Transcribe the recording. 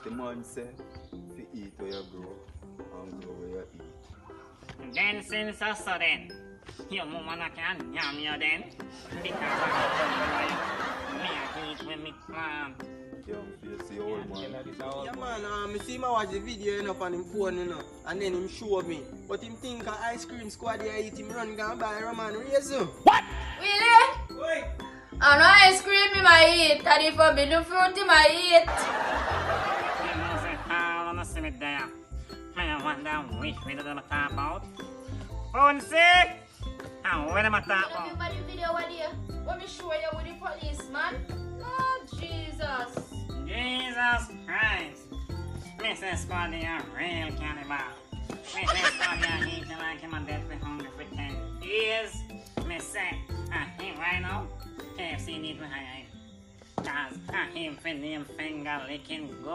The man say, if you eat where you grow, and grow where you eat. Then since I saw then, your mama can yam you then, because I eat when me plan. Young face, the old man. Yeah man, I see him watch the video enough on him phone, you know, and then him show me. But him think a ice cream squad here eat him run and buy rum and raisin. What? Really? Oi! And no ice cream in my eat, and if forbidden fruit in my eat. You know, say, how on a cement there. I wonder which video them talk about. Phone sick! And what am I talk about? Everybody video what here? Let me show you with the policeman. Oh, Jesus. Jesus Christ! Mr. Squaddy, a real cannibal. Mr. Squaddy, I eat like him and dead for hungry for 10 years. Me say, him right now, KFC need to hire him. Cause him for name finger licking good.